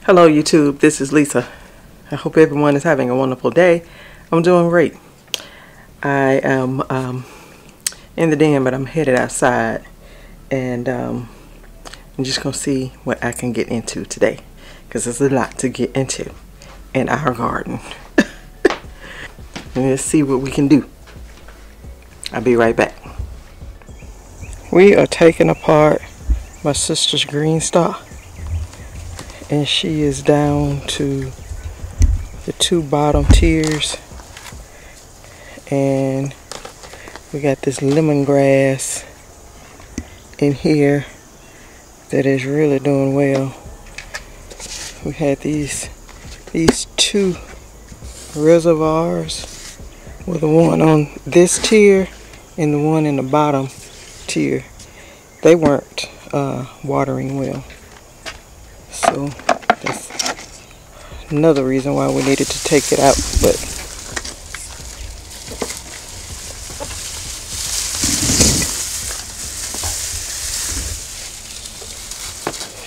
Hello YouTube, this is Lisa. I hope everyone is having a wonderful day. I'm doing great. I am in the den, but I'm headed outside, and I'm just gonna see what I can get into today, because there's a lot to get into in our garden. And let's see what we can do. I'll be right back. We are taking apart my sister's green star, and she is down to the 2 bottom tiers, and we got this lemongrass in here that is really doing well. We had these 2 reservoirs, with the one on this tier and the one in the bottom tier. They weren't watering well, so that's another reason why we needed to take it out. But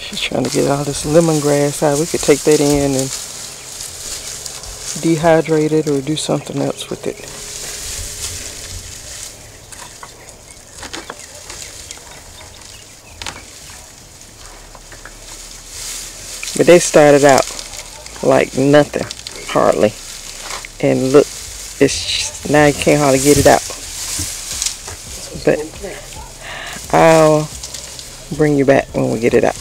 she's trying to get all this lemongrass out. We could take that in and dehydrate it or do something else with it. But they started out like nothing, hardly, and look, it's now you can't hardly get it out. But I'll bring you back when we get it out.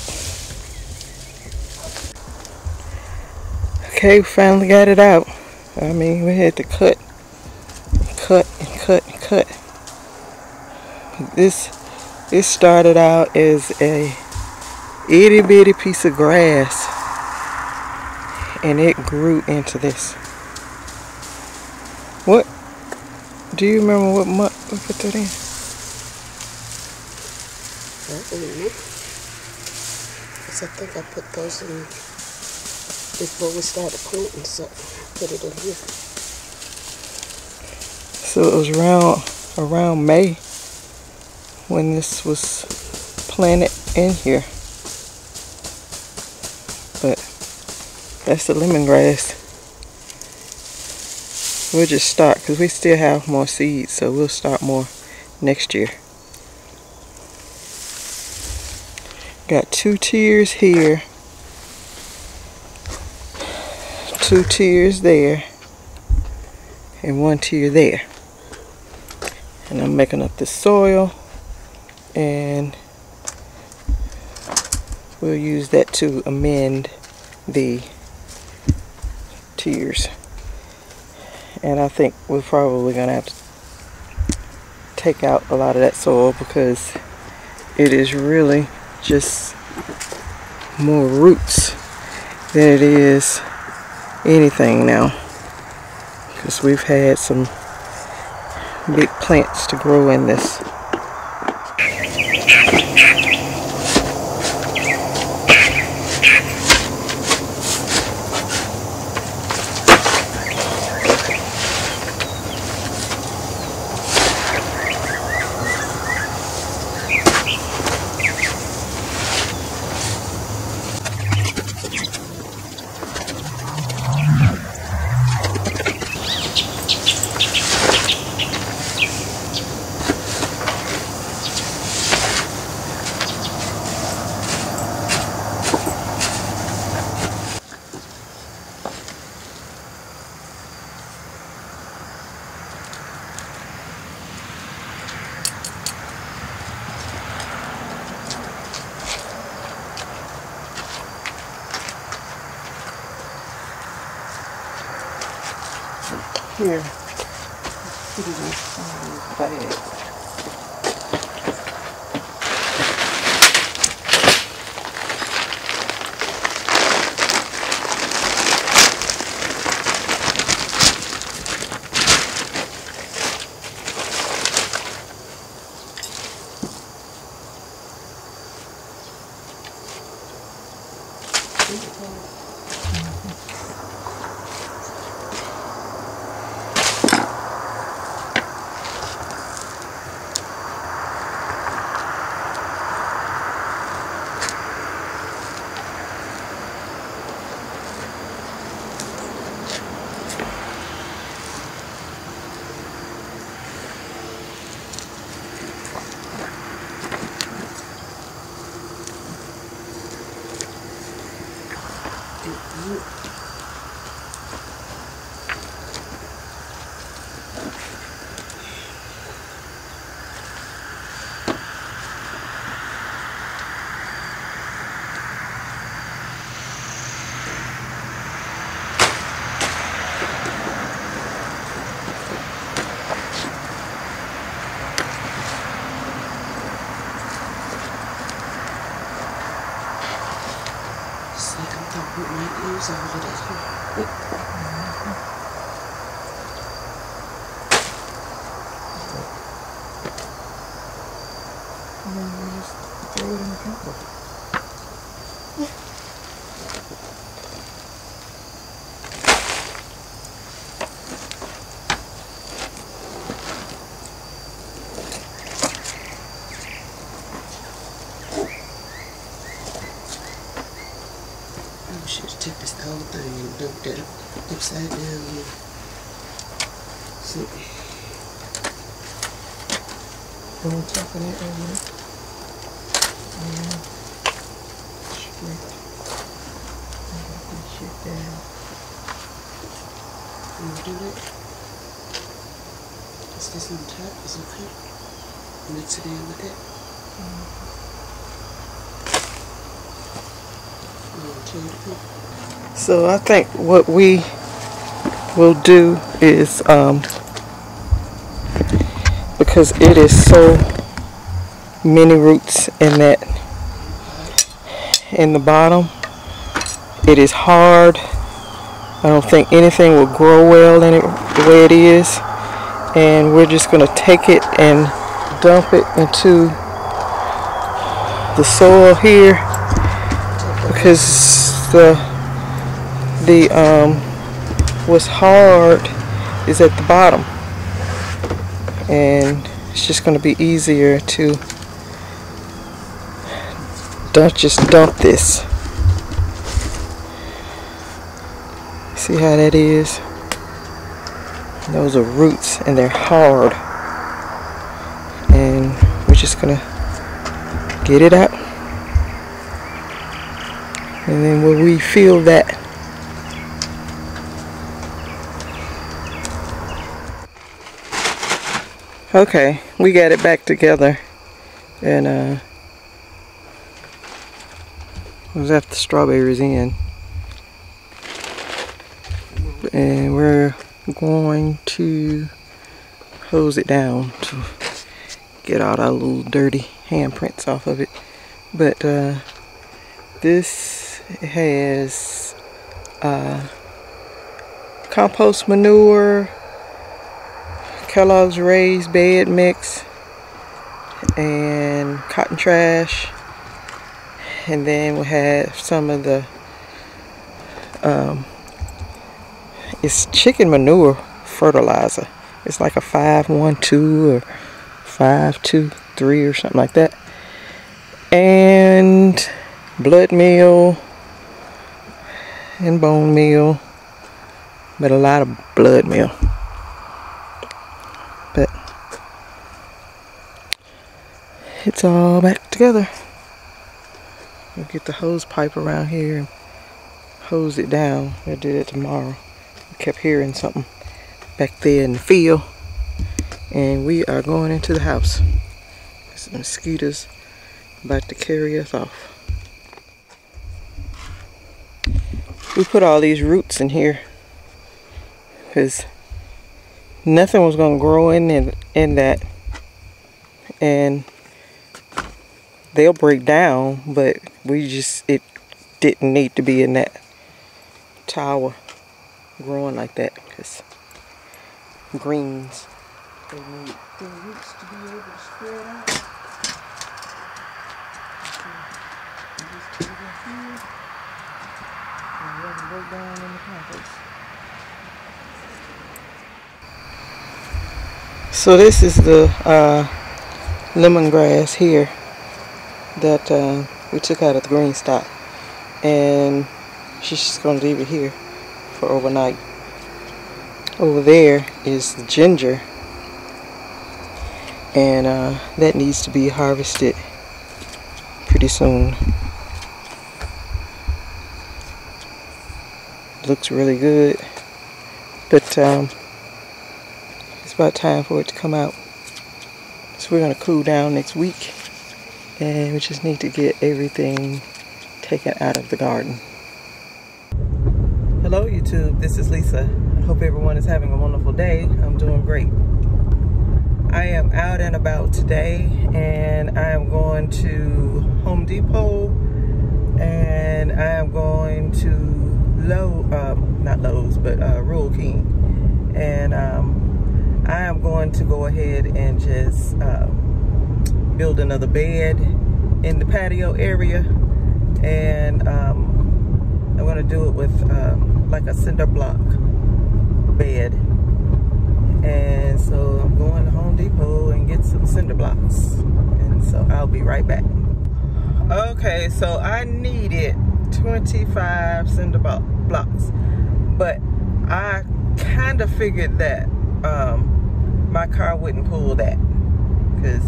Okay, we finally got it out. I mean, we had to cut. This started out as a itty bitty piece of grass, and it grew into this. What? Do you remember what month we put that in? I don't know. Because I think I put those in before we started planting, so put it in here. So it was around May when this was planted in here. But that's the lemongrass. We'll just start, because we still have more seeds, so we'll start more next year. Got 2 tiers here, 2 tiers there, and 1 tier there. And I'm making up the soil, and we'll use that to amend the tiers. And I think we're probably gonna have to take out a lot of that soil, because it is really just more roots than it is anything now, because we've had some big plants to grow in this. Here, put it in this bag. use all of that. And then we just throw it in the compost. I should take this whole thing and dump that upside down. See. Go on top of that over there. And straight. And shit down. You want to do that? Is this on top? Is okay? Mix it in with that. So I think what we will do is, because it is so many roots in the bottom, it is hard. I don't think anything will grow well in it the way it is, and we're just going to take it and dump it into the soil here, because what's hard is at the bottom, and it's just going to be easier to just dump this. See how that is? Those are roots and they're hard, and we're just gonna get it out. And then when we feel that, okay, we got it back together, and was that the strawberries in, and we're going to hose it down to get all our little dirty handprints off of it. But this has compost manure, Kellogg's raised bed mix, and cotton trash, and then we have some of the it's chicken manure fertilizer. It's like a 512 or 523 or something like that, and blood meal and bone meal, but a lot of blood meal. But it's all back together. We'll get the hose pipe around here and hose it down. We'll do that tomorrow. I kept hearing something back there in the field, and we are going into the house. There's mosquitoes about to carry us off. We put all these roots in here because nothing was going to grow in that, and they'll break down, but it didn't need to be in that tower growing like that, because greens, they need the roots to be able to spread out. Just put it in here and let it break down in the compost. So this is the lemongrass here that we took out of the green stock, and she's just going to leave it here for overnight. Over there is the ginger, and that needs to be harvested pretty soon. Looks really good, but it's about time for it to come out. So we're going to cool down next week, and we just need to get everything taken out of the garden. Hello YouTube, this is Lisa. I hope everyone is having a wonderful day. I'm doing great. I am out and about today, and I am going to Home Depot, and I am going to not Lowe's, but Rural King, and I am going to go ahead and just build another bed in the patio area, and I'm going to do it with like a cinder block bed. And so I'm going to Home Depot and get some cinder blocks, and so I'll be right back. Okay, so I needed 25 cinder blocks, but I kind of figured that my car wouldn't pull that, because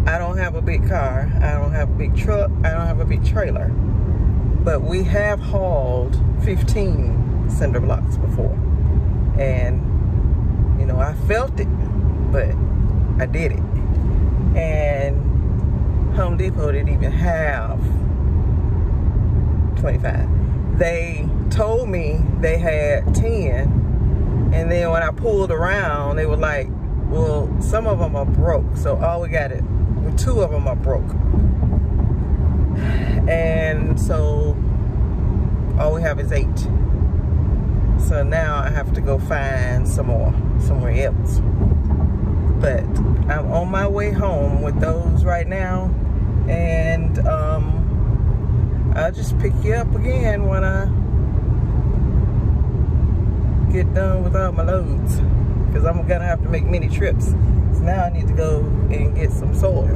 I don't have a big car, I don't have a big truck, I don't have a big trailer, but we have hauled 15 cinder blocks before, and you know, I felt it, but I did it. And Home Depot didn't even have 25. They told me they had 10, and then when I pulled around, they were like, well, some of them are broke, so all we got it, 2 of them are broke. And so all we have is 8. So now I have to go find some more somewhere else. But I'm on my way home with those right now, and I'll just pick you up again when I get done with all my loads, because I'm gonna have to make many trips. So now I need to go and get some soil.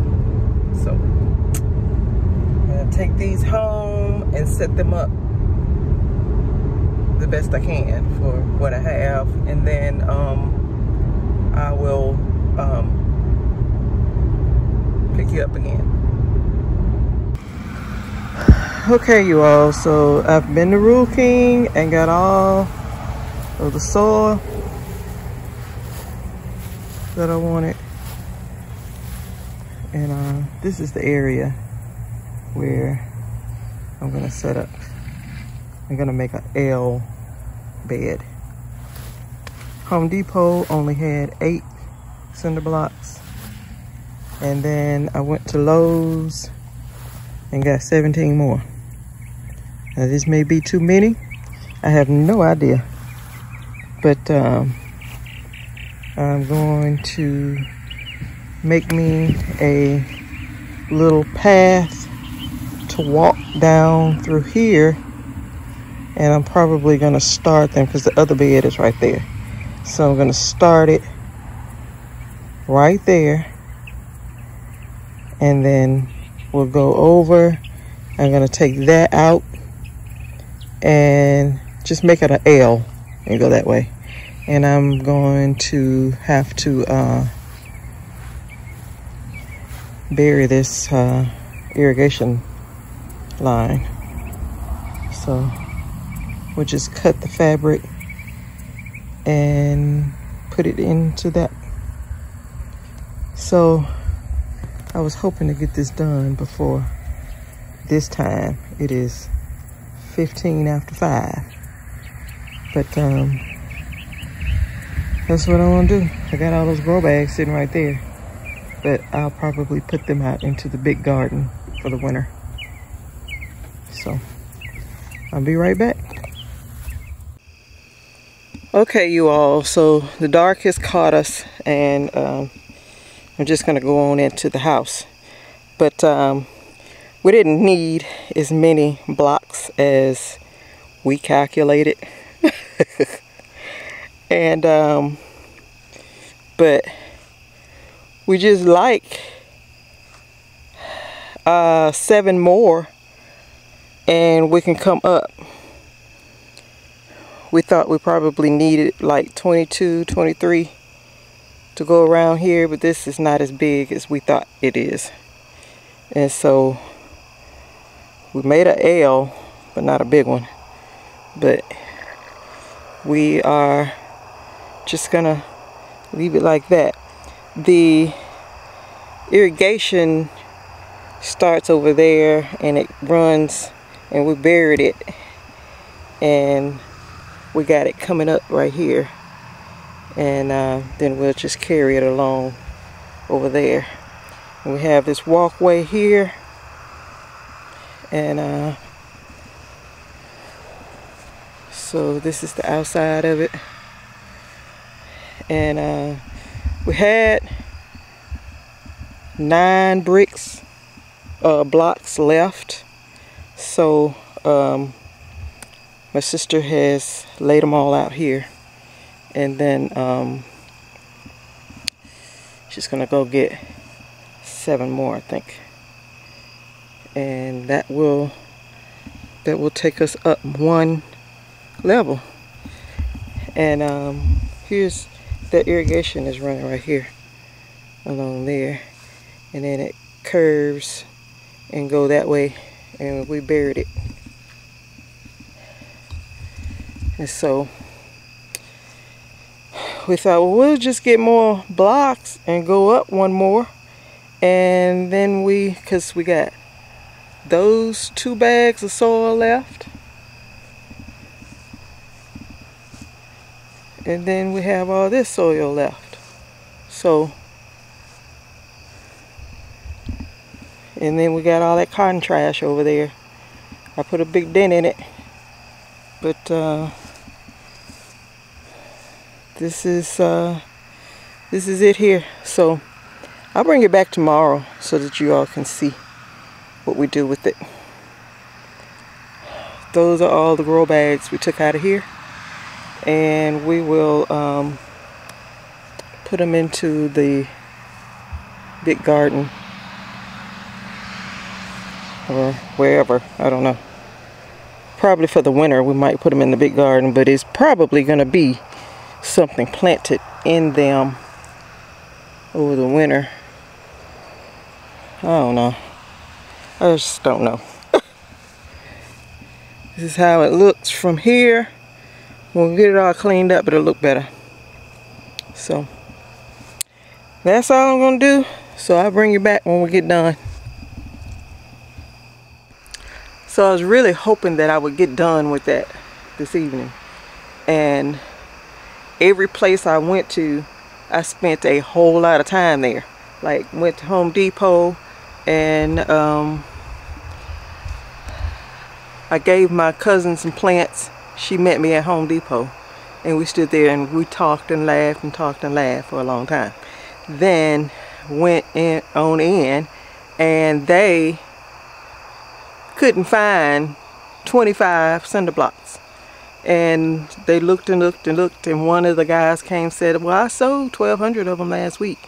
So I'm gonna take these home and set them up the best I can for what I have, and then I will pick you up again. Okay, you all, so I've been to Rural King and got all of the soil that I wanted, and this is the area where I'm gonna set up. I'm gonna make an L bed. Home Depot only had 8 cinder blocks, and then I went to Lowe's and got 17 more. Now this may be too many, I have no idea, but I'm going to make me a little path to walk down through here, and I'm probably gonna start them because the other bed is right there. So I'm gonna start it right there, and then we'll go over. I'm gonna take that out and just make it an L and go that way. And I'm going to have to bury this irrigation line. So we'll just cut the fabric and put it into that. So I was hoping to get this done before this time. It is 15 after 5, but that's what I want to do. I got all those grow bags sitting right there, but I'll probably put them out into the big garden for the winter. So I'll be right back. Okay, you all, so the dark has caught us, and I'm just gonna go on into the house. But we didn't need as many blocks as we calculated. And but we just like 7 more and we can come up. We thought we probably needed like 22, 23 to go around here, but this is not as big as we thought it is. And so we made an L, but not a big one. But we are just gonna leave it like that. The irrigation starts over there and it runs, and we buried it, and we got it coming up right here, and then we'll just carry it along over there. And we have this walkway here, and So this is the outside of it. And we had 9 blocks left. So my sister has laid them all out here. And then she's gonna go get 7 more, I think. And that will take us up 1 level. And here's the irrigation is running right here along there, and then it curves and go that way, and we buried it. And so we thought, well, we'll just get more blocks and go up 1 more, and then because we got those 2 bags of soil left, and then we have all this soil left. So, and then we got all that cotton trash over there. I put a big dent in it, but this is it here. So I'll bring it back tomorrow so that you all can see what we do with it. Those are all the grow bags we took out of here, and we will put them into the big garden or wherever, I don't know. Probably for the winter we might put them in the big garden, but it's probably going to be something planted in them over the winter. I don't know. I just don't know. This is how it looks from here. When we get it all cleaned up, it'll look better. So that's all I'm gonna do. So I'll bring you back when we get done. So I was really hoping that I would get done with that this evening. And every place I went to, I spent a whole lot of time there. Like went to Home Depot, and I gave my cousin some plants. She met me at Home Depot, and we stood there and we talked and laughed and talked and laughed for a long time. Then went on in, and they couldn't find 25 cinder blocks. And they looked and looked and looked, and one of the guys came and said, well, I sold 1,200 of them last week.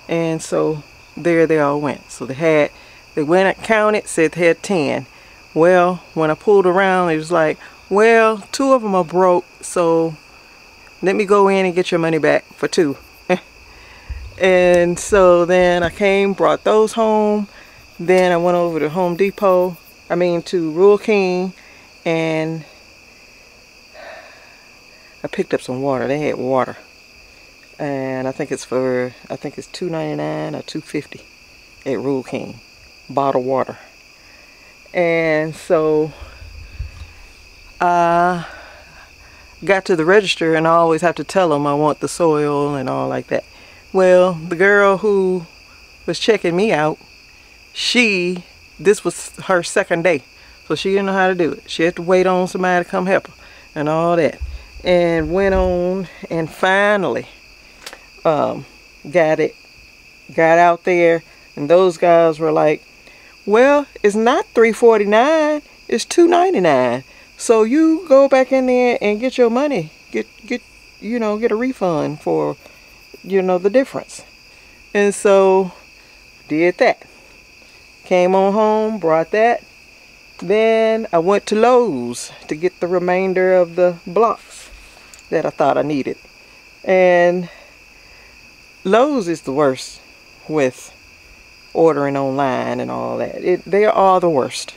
And so there they all went. So they went and counted, said they had 10. Well, when I pulled around, it was like, well, 2 of them are broke, so let me go in and get your money back for 2. And so then I came, brought those home. Then I went over to Home Depot, to Rural King, and I picked up some water. They had water, and I think it's $2.99 or $2.50 at Rural King, bottled water. And so I got to the register, and I always have to tell them I want the soil and all like that. Well, the girl who was checking me out, this was her second day, so she didn't know how to do it. She had to wait on somebody to come help her and all that. And went on and finally got out there, and those guys were like, well, it's not $3.49, it's $2.99. So you go back in there and get your money, get a refund for the difference. And so did that. Came on home, brought that. Then I went to Lowe's to get the remainder of the blocks that I thought I needed. And Lowe's is the worst with ordering online and all that. They are all the worst.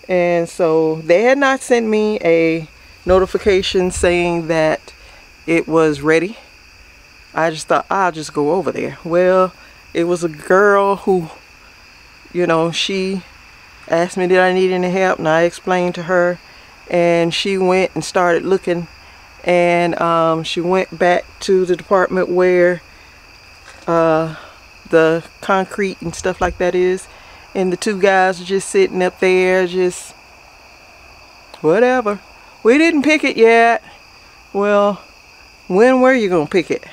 And so they had not sent me a notification saying that it was ready. I just thought I'll just go over there. Well, it was a girl who, she asked me did I need any help, and I explained to her, and she went and started looking, and she went back to the department where the concrete and stuff like that is, and the 2 guys were just sitting up there just whatever. we didn't pick it yet. Well, when were you gonna pick it?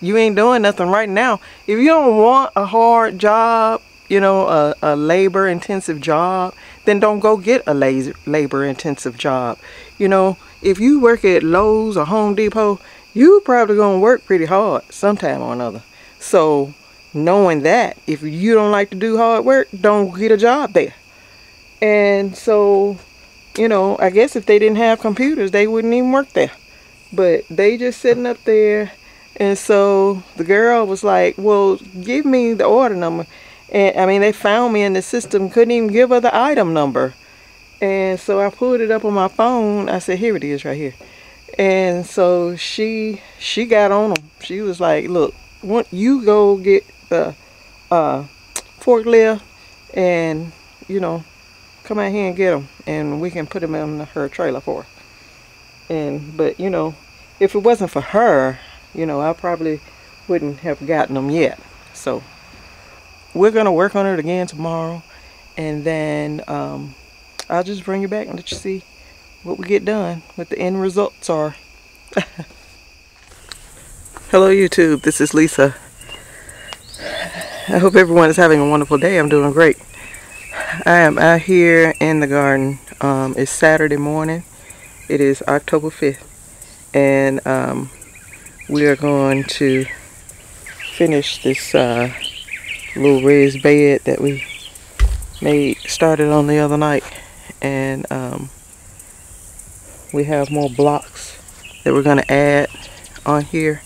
You ain't doing nothing right now. If you don't want a hard job, you know, a labor intensive job, then don't go get a labor intensive job. You know, if you work at Lowe's or Home Depot, you probably gonna work pretty hard sometime or another. So knowing that, if you don't like to do hard work, don't get a job there. And so, you know, I guess if they didn't have computers, they wouldn't even work there. But they just sitting up there. And so the girl was like, well, give me the order number. And I mean, they found me in the system, couldn't even give her the item number. And so I pulled it up on my phone. I said, here it is right here. And so she got on them. She was like, look, you go get the forklift and, you know, come out here and get them. And we can put them in her trailer for her. But, you know, if it wasn't for her, you know, I probably wouldn't have gotten them yet. So we're going to work on it again tomorrow. And then I'll just bring you back and let you see what we get done, what the end results are. Hello YouTube, this is Lisa. I hope everyone is having a wonderful day. I'm doing great. I am out here in the garden. It's Saturday morning. It is October 5th. And we are going to finish this little raised bed that we started on the other night. And we have more blocks that we're going to add on here.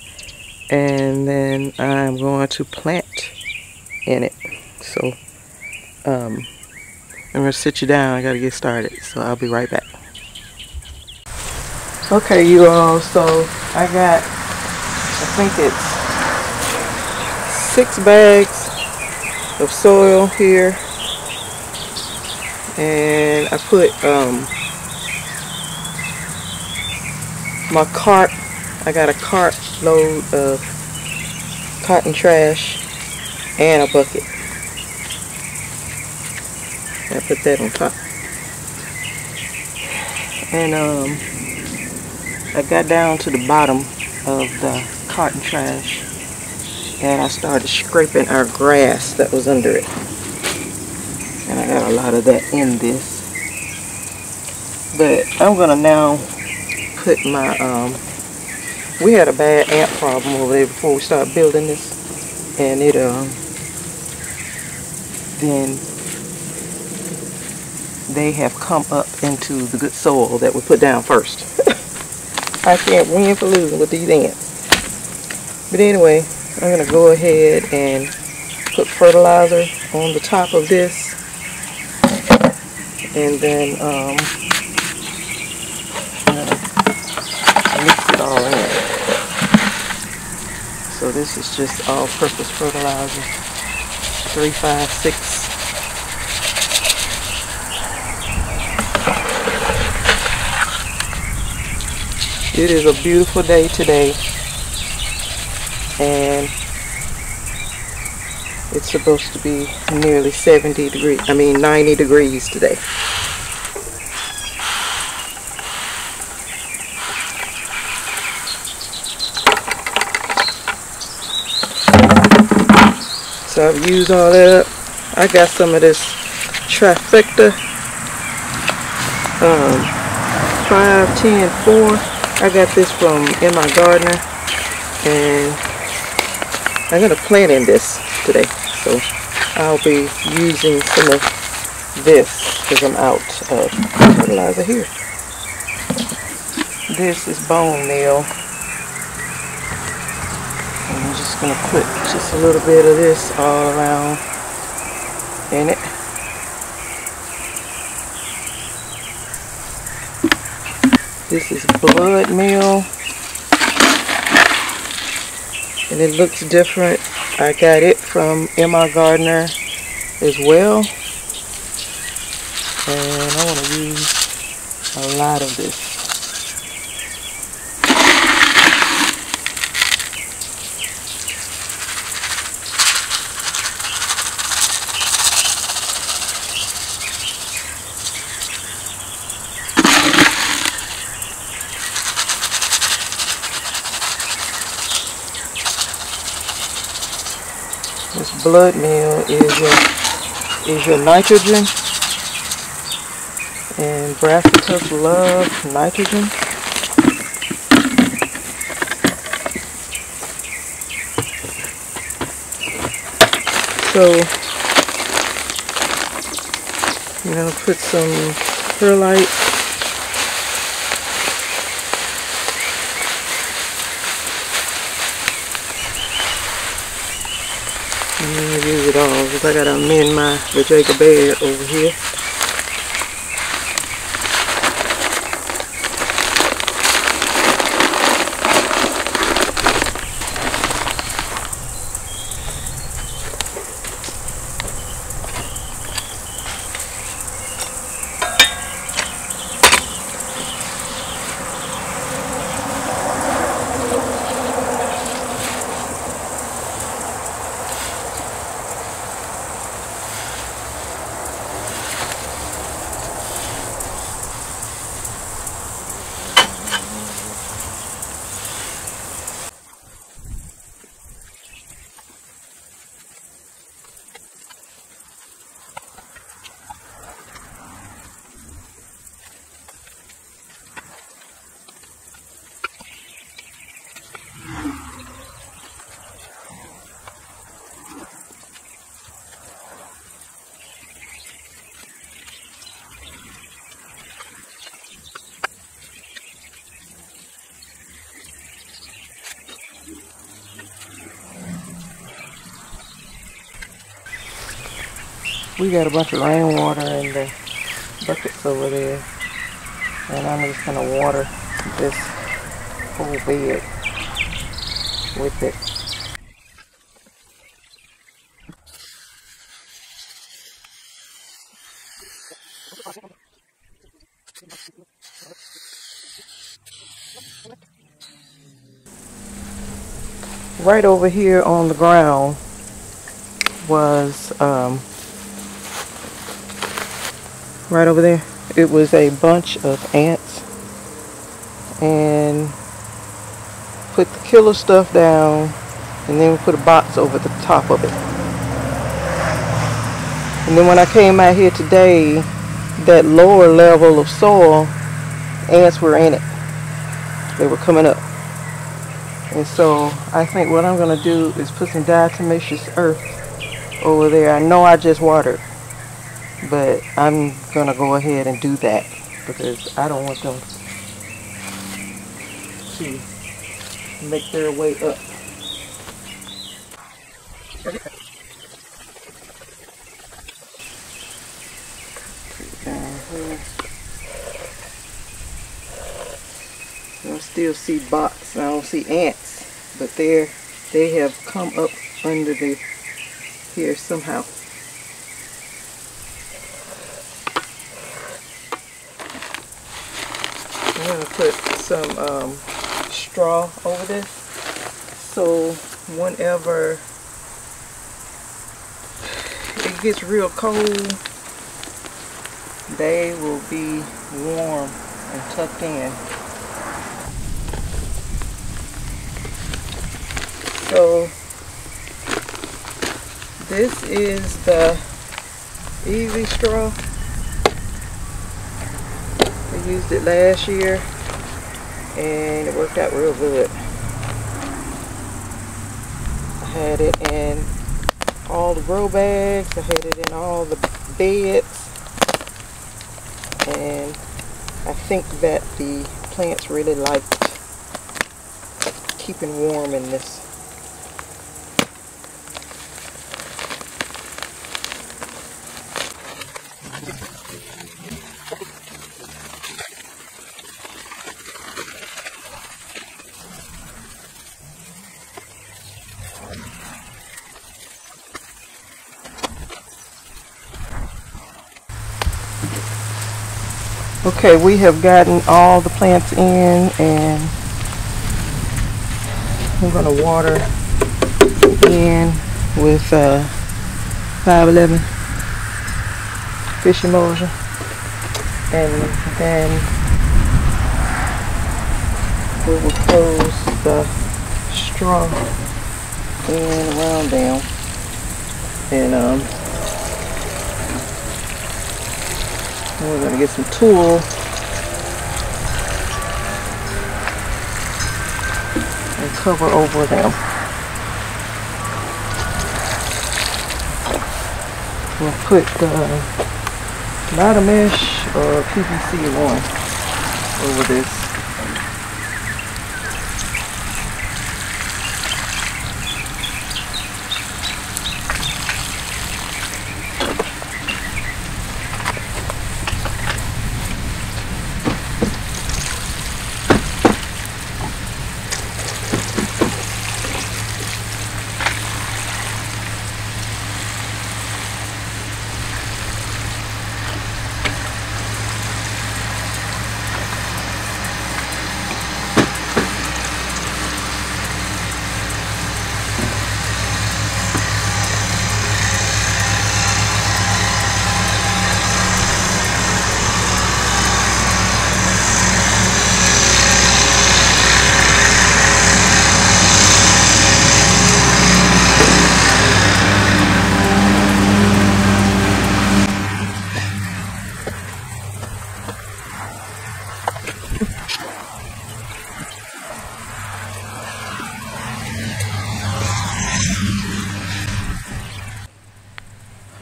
And then I'm going to plant in it. So I'm going to sit you down. I got to get started. So I'll be right back. Okay, you all, so I got, I think it's 6 bags of soil here, and I put my cart, I got a cart load of cotton trash and a bucket. I put that on top. And I got down to the bottom of the cotton trash and I started scraping our grass that was under it. And I got a lot of that in this. But I'm gonna now put my, we had a bad ant problem over there before we started building this. And it, then they have come up into the good soil that we put down first. I can't win for losing with these ants. But anyway, I'm going to go ahead and put fertilizer on the top of this. And then mix it all in. So this is just all-purpose fertilizer. 356. It is a beautiful day today, and it's supposed to be nearly 90 degrees today. So I've used all that up. I got some of this trifecta 5, 10, 4. I got this from In My Gardener, and I'm going to plant in this today. So I'll be using some of this because I'm out of fertilizer here. This is bone meal. And I'm just going to put just a little bit of this all around in it. This is blood meal, and it looks different. I got it from In My Gardener as well, and I want to use a lot of this. This blood meal is your nitrogen, and brassicas love nitrogen. So I'm gonna put some perlite. I'm gonna use it all because I gotta amend my Vegega bed over here. We got a bunch of rainwater in the buckets over there, and I'm just gonna water this whole bed with it. Right over here on the ground was right over there, it was a bunch of ants, and put the killer stuff down, and then we put a box over the top of it. And then when I came out here today, that lower level of soil, ants were in it. They were coming up. And so I think what I'm going to do is put some diatomaceous earth over there. I know I just watered, but I'm going to go ahead and do that because I don't want them to make their way up. I still see box. I don't see ants, but they have come up under the here somehow. I'm gonna put some straw over this, so whenever it gets real cold, they will be warm and tucked in. So this is the easy straw. I used it last year and it worked out real good. I had it in all the grow bags, I had it in all the beds, and I think that the plants really liked keeping warm in this. Okay, we have gotten all the plants in, and I'm going to water in with 511 fish emulsion, and then we will close the straw in around them. And we're gonna get some tulle and cover over them. We'll put ladder mesh or PVC one over this.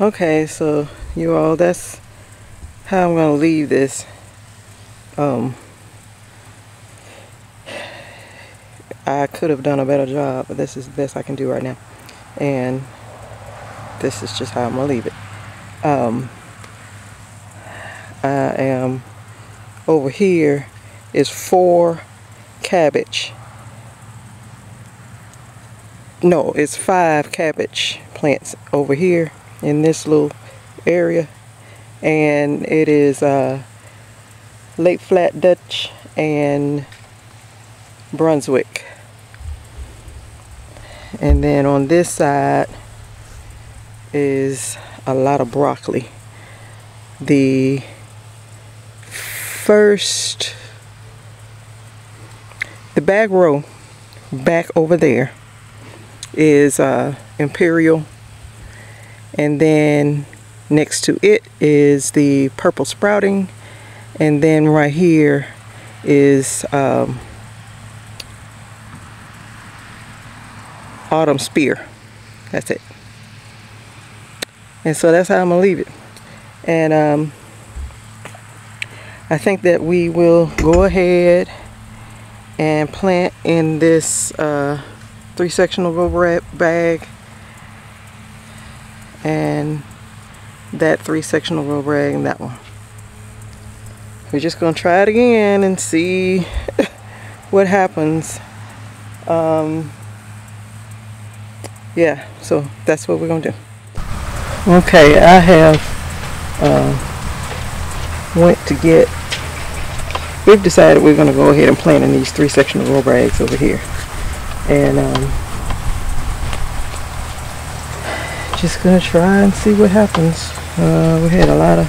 Okay, so you all, that's how I'm going to leave this. I could have done a better job, but this is the best I can do right now. And this is just how I'm going to leave it. I am over here is 4 cabbage. No, it's 5 cabbage plants over here in this little area, and it is Lake Flat Dutch and Brunswick. And then on this side is a lot of broccoli. The back row back over there is Imperial, and then next to it is the purple sprouting, and then right here is autumn spear. That's it. And so that's how I'm gonna leave it. And I think that we will go ahead and plant in this 3-sectional grow bag, and that 3-sectional grow bag, and that one. We're just gonna try it again and see what happens. Yeah, so that's what we're gonna do. Okay, I have went to get, we've decided we're gonna go ahead and plant in these 3-sectional grow bags over here. And just gonna try and see what happens. We had a lot of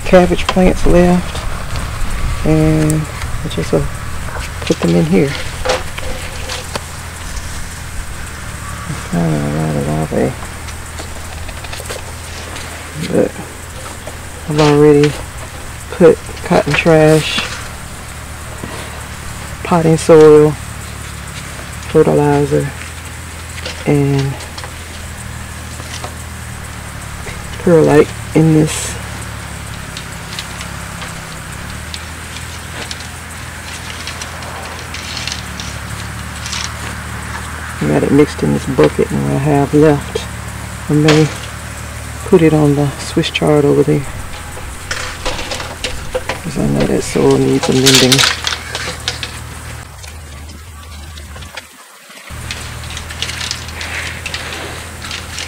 cabbage plants left, and I just put them in here. A lot of larvae, but I've already put cotton trash, potting soil, fertilizer, and perlite in this. I got it mixed in this bucket, and what I have left, I may put it on the Swiss chard over there, because I know that soil needs amending.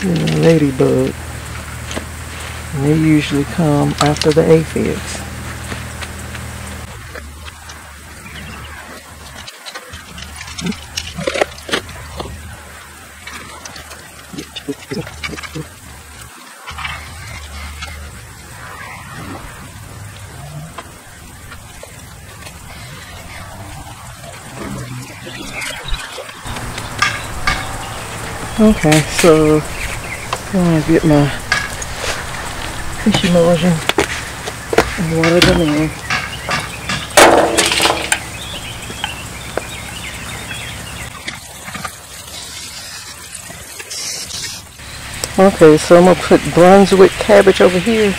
And a ladybug, and they usually come after the aphids. Okay, so I'm gonna get my fish emulsion and water them in. Okay, so I'm gonna put Brunswick cabbage over here.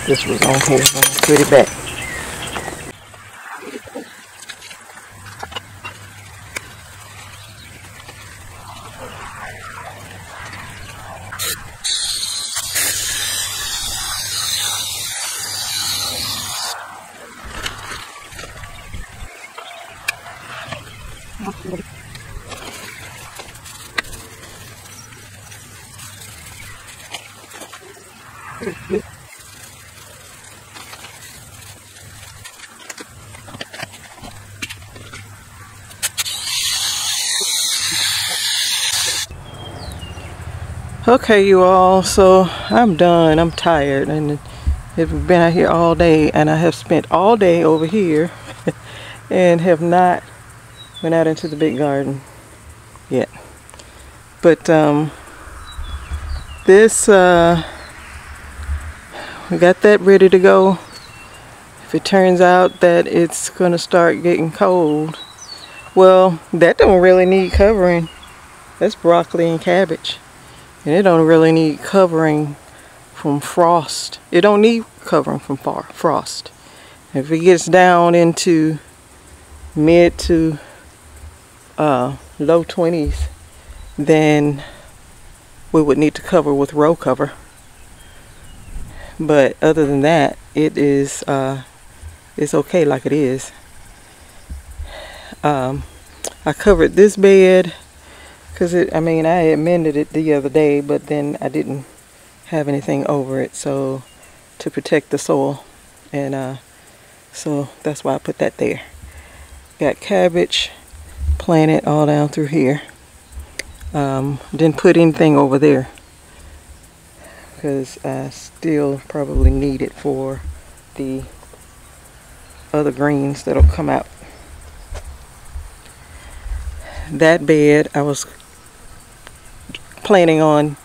This was on here, I'm gonna put it back. Okay, you all, so I'm done. I'm tired and have been out here all day, and I have spent all day over here and have not went out into the big garden yet. But this we got that ready to go. If it turns out that it's gonna start getting cold, well, that don't really need covering. That's broccoli and cabbage. And it don't really need covering from frost. It don't need covering from frost. If it gets down into mid to low 20s, then we would need to cover with row cover. But other than that, it is it's okay like it is. I covered this bed because I amended it the other day, but then I didn't have anything over it, so to protect the soil, and so that's why I put that there. Got cabbage planted all down through here. Didn't put anything over there because I still probably need it for the other greens that'll come out. That bed I was planning on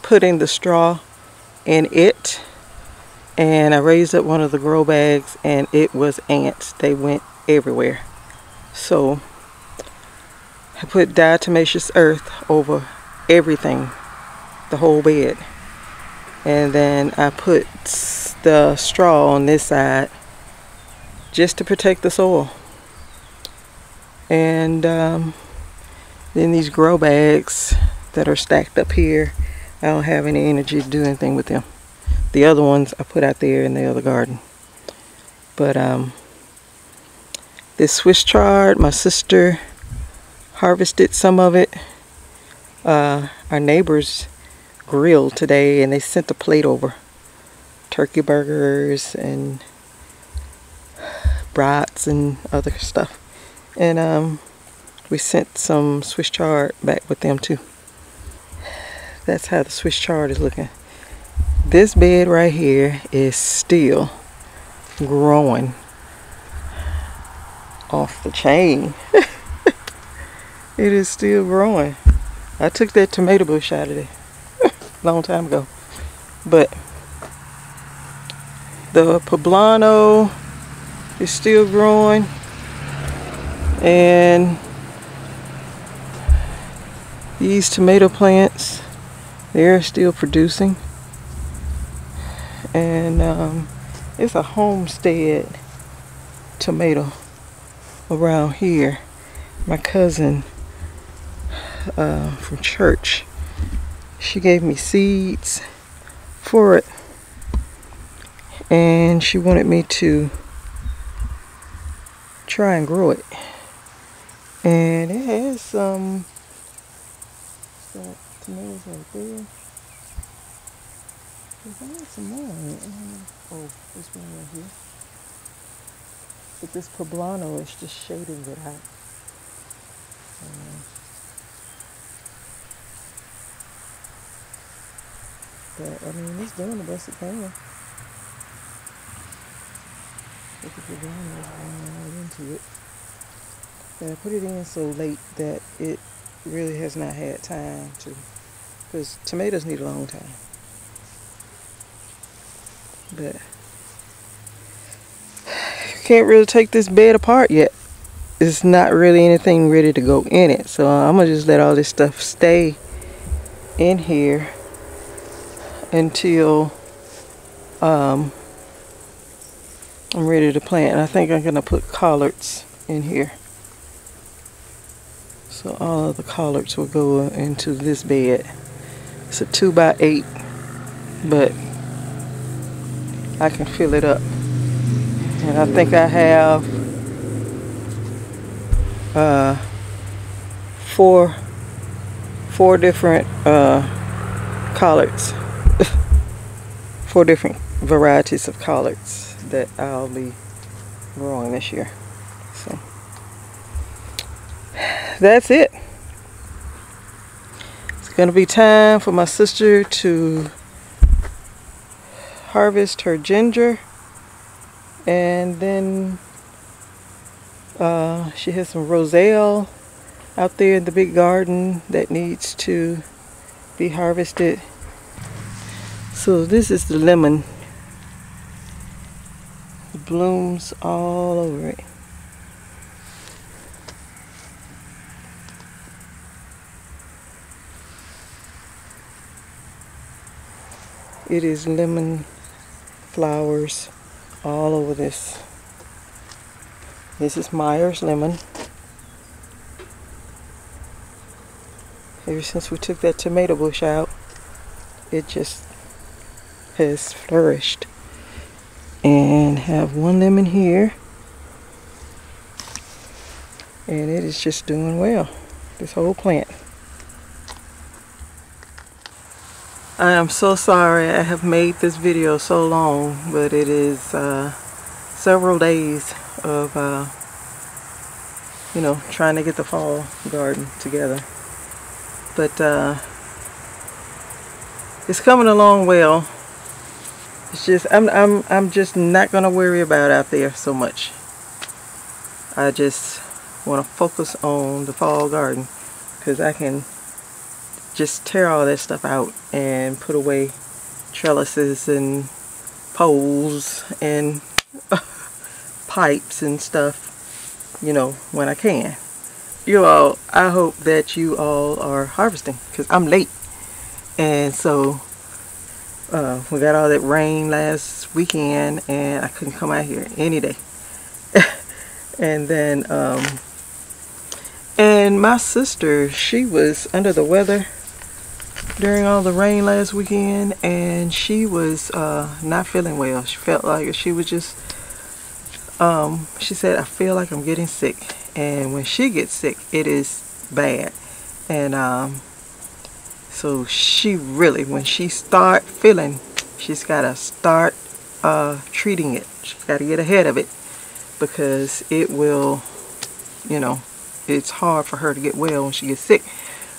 putting the straw in it, and I raised up one of the grow bags and it was ants. They went everywhere. So I put diatomaceous earth over everything, the whole bed, and then I put the straw on this side just to protect the soil. And then these grow bags that are stacked up here, I don't have any energy to do anything with them. The other ones I put out there in the other garden. But this Swiss chard, my sister harvested some of it. Our neighbors grilled today and they sent a plate over. Turkey burgers and brats and other stuff. And we sent some Swiss chard back with them too. That's how the Swiss chard is looking. This bed right here is still growing off the chain. It is still growing. I took that tomato bush out of there a long time ago. But the poblano is still growing. And these tomato plants, they're still producing. And it's a homestead tomato around here. My cousin from church, she gave me seeds for it, and she wanted me to try and grow it. And it has some tomatoes right there. There's only some more in it. Oh, this one right here. But this poblano is just shading it out. But I mean, it's doing the best it can. Look at the poblano is going right into it. And I put it in so late that it really has not had time to, because tomatoes need a long time. But can't really take this bed apart yet. It's not really anything ready to go in it, so I'm gonna just let all this stuff stay in here until I'm ready to plant. And I think I'm gonna put collards in here, so all of the collards will go into this bed. It's a 2x8, but I can fill it up. And I think I have four different collards, 4 different varieties of collards that I'll be growing this year. So that's it. It's gonna be time for my sister to harvest her ginger. And then she has some roselle out there in the big garden that needs to be harvested. So this is the lemon. The blooms all over it. It is lemon flowers all over this. This is Myers lemon. Ever since we took that tomato bush out, it just has flourished. And have 1 lemon here, and it is just doing well, this whole plant. I am so sorry I have made this video so long, but it is several days of you know, trying to get the fall garden together. But it's coming along well. It's just I'm just not gonna worry about out there so much. I just want to focus on the fall garden, because I can just tear all that stuff out and put away trellises and poles and pipes and stuff, you know, when I can. You all, I hope that you all are harvesting, because I'm late. And so we got all that rain last weekend and I couldn't come out here any day. And then and my sister, she was under the weather during all the rain last weekend, and she was not feeling well. She felt like she was just she said, I feel like I'm getting sick. And when she gets sick, it is bad. And so she really, when she start feeling, she's got to start treating it. She's got to get ahead of it, because it will, you know, it's hard for her to get well when she gets sick.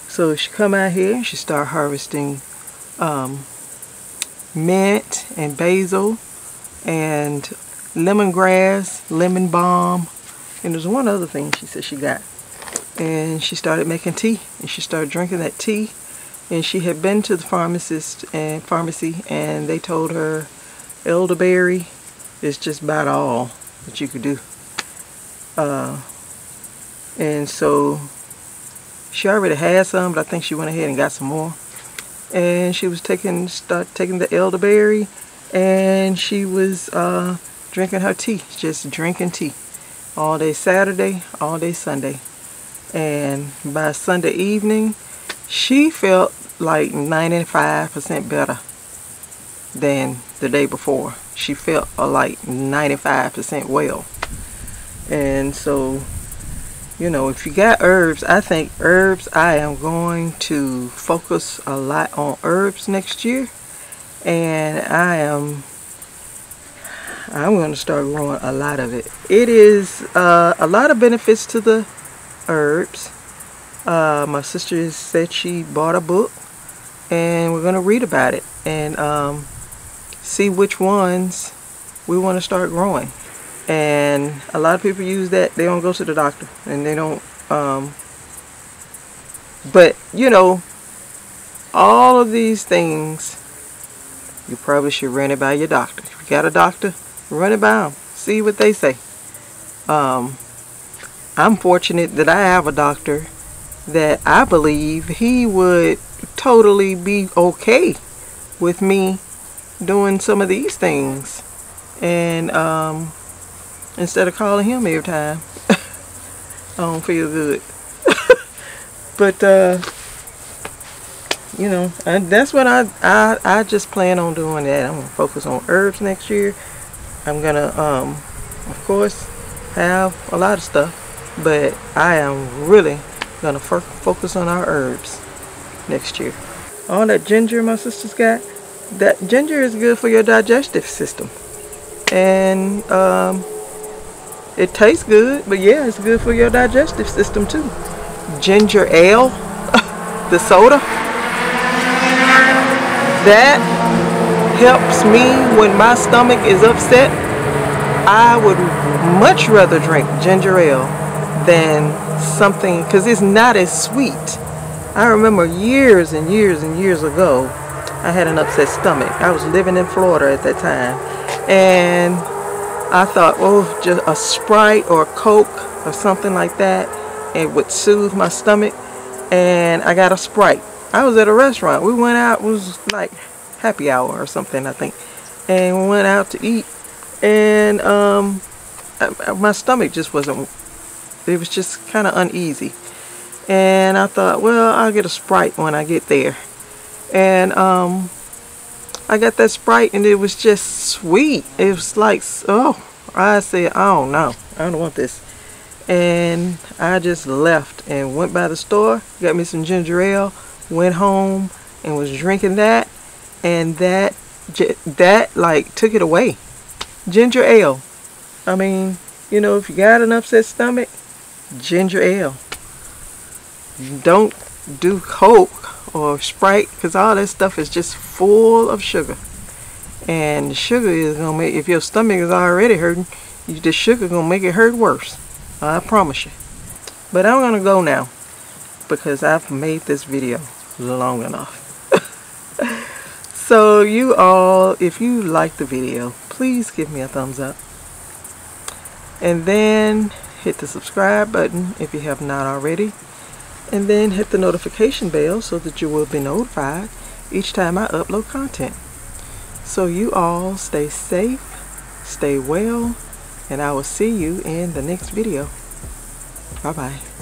So she come out here and she start harvesting mint and basil and lemongrass, lemon balm, and there's one other thing she said she got. And she started making tea, and she started drinking that tea. And she had been to the pharmacist and pharmacy, and they told her elderberry is just about all that you could do. And so she already had some, but I think she went ahead and got some more. And she was taking the elderberry, and she was drinking her tea, just drinking tea all day Saturday, all day Sunday. And by Sunday evening, she felt like 95% better than the day before. She felt like 95% well. And so, you know, if you got herbs, I think herbs, I am going to focus a lot on herbs next year. And I'm going to start growing a lot of it. It is a lot of benefits to the herbs. My sister said she bought a book, and we're going to read about it and see which ones we want to start growing. And a lot of people use that. They don't go to the doctor, and they don't but you know, all of these things you probably should run it by your doctor. If you got a doctor, run it by them, see what they say. I'm fortunate that I have a doctor that I believe he would totally be okay with me doing some of these things. And instead of calling him every time, I don't feel good. But you know, and that's what I just plan on doing. That I'm gonna focus on herbs next year. I'm gonna of course have a lot of stuff, but I am really gonna focus on our herbs next year. All that ginger my sister's got, that ginger is good for your digestive system, and it tastes good, but yeah, it's good for your digestive system too. Ginger ale, the soda, that helps me when my stomach is upset. I would much rather drink ginger ale than something, because it's not as sweet. I remember years and years and years ago, I had an upset stomach. I was living in Florida at that time, and I thought, oh, just a Sprite or a Coke or something like that, it would soothe my stomach. And I got a Sprite. I was at a restaurant. We went out, it was like happy hour or something, I think, and we went out to eat, and my stomach just wasn't, it was just kind of uneasy, and I thought, well, I'll get a Sprite when I get there. And I got that Sprite, and it was just sweet. It was like, oh, I said, oh no, I don't want this. And I just left and went by the store, got me some ginger ale, went home and was drinking that, and that like took it away. Ginger ale, I mean, you know, if you got an upset stomach, ginger ale. Don't do Coke or Sprite, because all that stuff is just full of sugar, and the sugar is gonna make, if your stomach is already hurting, the sugar gonna make it hurt worse, I promise you. But I'm gonna go now, because I've made this video long enough. So you all, if you like the video, please give me a thumbs up, and then hit the subscribe button if you have not already, and then hit the notification bell so that you will be notified each time I upload content. So you all stay safe, stay well, and I will see you in the next video. Bye bye.